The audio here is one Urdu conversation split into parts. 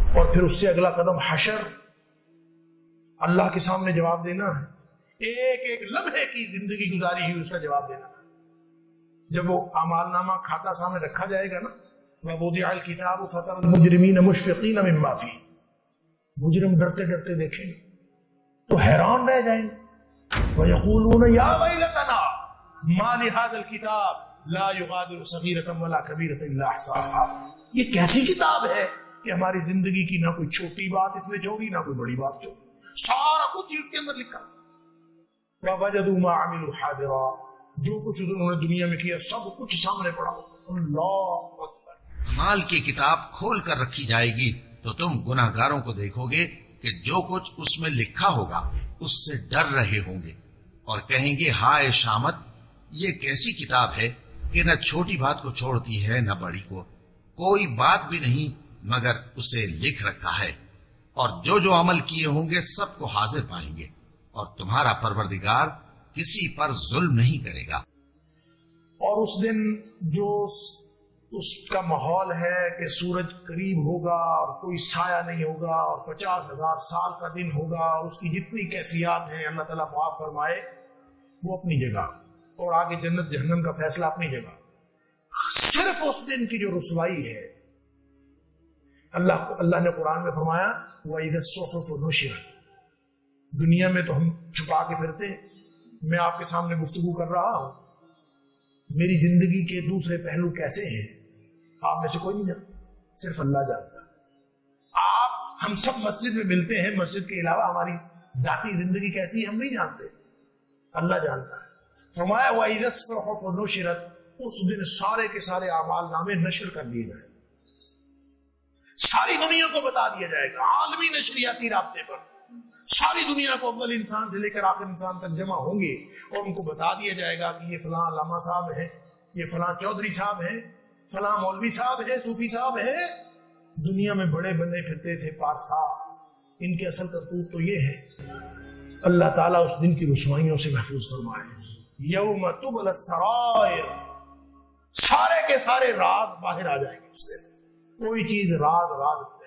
اور پھر اس سے اگلا قدم حشر، اللہ کے سامنے جواب دینا ہے، ایک ایک لمحے کی زندگی گزاری ہوئی اس کا جواب دینا ہے۔ جب وہ اعمال نامہ کھاتا سامنے رکھا جائے گا نا، وَوُضِعَ الْكِتَابُ فَتَرَى الْمُجْرِمِينَ مُشْفِقِينَ مِمَّا فِيهِ، مجرم ڈرتے ڈرتے دیکھیں گے تو حیران رہ جائیں گے، وَيَقُولُونَ يَا وَيْلَتَنَا مَا لِهَذَا الْكِتَابِ لَا يُغَادِرُ صَغِيرَةً وَلَا كَبِيرَةً إِلَّا أَحْصَاهَا، یہ کیسی کتاب ہے کہ ہماری زندگی کی نہ کوئی چھوٹی بات اس میں چھوڑی نہ کوئی بڑی بات چھوڑی، سارا کچھ اس کے اندر لکھا۔ وَوَجَدُوا مَا عَمِلُوا حَاضِرًا، جو کچھ انہوں نے دنیا میں کیا سب کچھ سامنے پڑا۔ اللہ اکبر۔ اعمال کی کتاب کھول کر رکھی جائے گی تو تم گناہگاروں کو دیکھو گے کہ جو کچھ اس میں لکھا ہوگا اس سے ڈر رہے ہوں گے اور کہیں گے ہائے شامت، یہ کیسی کتاب ہے کہ نہ چھوٹی بات کو چھوڑتی ہے نہ بڑی کو، کوئی بات بھی نہیں مگر اسے لکھ رکھا ہے، اور جو عمل کیے ہوں گے سب کو حاضر پائیں گے، اور تمہارا پروردگار کسی پر ظلم نہیں کرے گا۔ اور اس دن جو اس کا ماحول ہے کہ سورج قریب ہوگا اور کوئی سایہ نہیں ہوگا اور 50,000 سال کا دن ہوگا، اس کی جتنی کیفیات ہیں اللہ تعالیٰ معاف فرمائے، وہ اپنی جگہ، اور آگے جنت جہنم کا فیصلہ اپنی جگہ۔ صرف اس دن کی جو رسوائی ہے، اللہ نے قرآن میں فرمایا وَإِذَا الصُّحُفُ نُشِرَتْ، دنیا میں تو ہم چھپا کے پھرتے ہیں، میں آپ کے سامنے گفتگو کر رہا ہوں، میری زندگی کے دوسرے پہلو کیسے ہیں آپ میں سے کوئی نہیں جانتا، صرف اللہ جانتا۔ ہم سب مسجد میں ملتے ہیں، مسجد کے علاوہ ہماری ذاتی زندگی کیسی ہے ہم نہیں جانتے، اللہ جانتا ہے۔ فرمایا وَإِذَا الصُّحُفُ نُشِرَتْ، اس دن سارے کے سارے اعمال نامے نشر کر دیے جائیں، ساری دنیا کو بتا دیا جائے گا، عالمی نشریاتی رابطے پر ساری دنیا کو اول انسان سے لے کر آخر انسان تک جمع ہوں گے، اور ان کو بتا دیا جائے گا کہ یہ فلاں علامہ صاحب ہیں، یہ فلاں چودھری صاحب ہیں، فلاں مولوی صاحب ہیں، صوفی صاحب ہیں، دنیا میں بڑے بنے پھرتے تھے پارسا، ان کے اصل کرتوت تو یہ ہے۔ اللہ تعالیٰ اس دن کی رسوائیوں سے محفوظ فرمائے۔ یوم تبل السرائر، سارے کے سارے راز باہر آ جائیں گے، اس دن کوئی چیز راز نہیں۔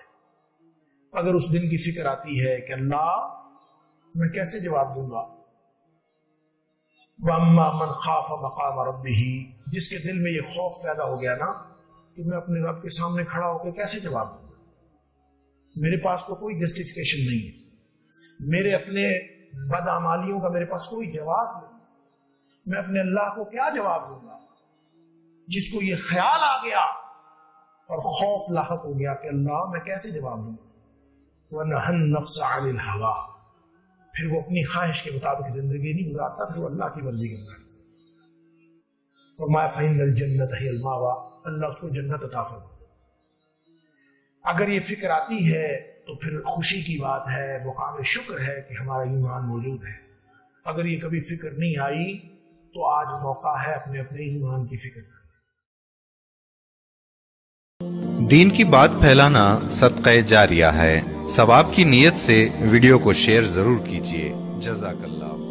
اگر اس دن کی فکر آتی ہے کہ اللہ میں کیسے جواب دوں گا، وَأَمَّا مَنْ خَافَ مَقَامَ رَبِّهِ، جس کے دل میں یہ خوف پیدا ہو گیا نا کہ میں اپنے رب کے سامنے کھڑا ہو کے کیسے جواب دوں گا، میرے پاس تو کوئی جسٹیفیکیشن نہیں ہے، میرے اپنے بدعمالیوں کا میرے پاس کوئی جواز نہیں، میں اپنے اللہ کو کیا جواب دوں گا۔ جس کو یہ خیال آ گیا اور خوف لاحق ہو گیا کہ اللہ میں کیسے جواب دوں گا، وَنَهَى النَّفْسَ عَنِ الْهَوَىٰ، پھر وہ اپنی خواہش کے مطابق زندگی نہیں گزارتا، پھر وہ اللہ کی مرضی کرتا ہے۔ فرمایا فَإِنَّ الْجَنَّةَ هِيَ الْمَأْوَىٰ، اللہ اس کو جنت عطا فرمائے۔ اگر یہ فکر آتی ہے تو پھر خوشی کی بات ہے، مقام شکر ہے کہ ہمارا ایمان موجود ہے۔ اگر یہ کبھی فکر نہیں آئی تو آج موقع ہے اپنے اپنے ایمان کی فکر کرنے۔ دین کی بات پھیلانا صدقہ جاریہ ہے، ثواب کی نیت سے ویڈیو کو شیئر ضرور کیجیے۔ جزاک اللہ۔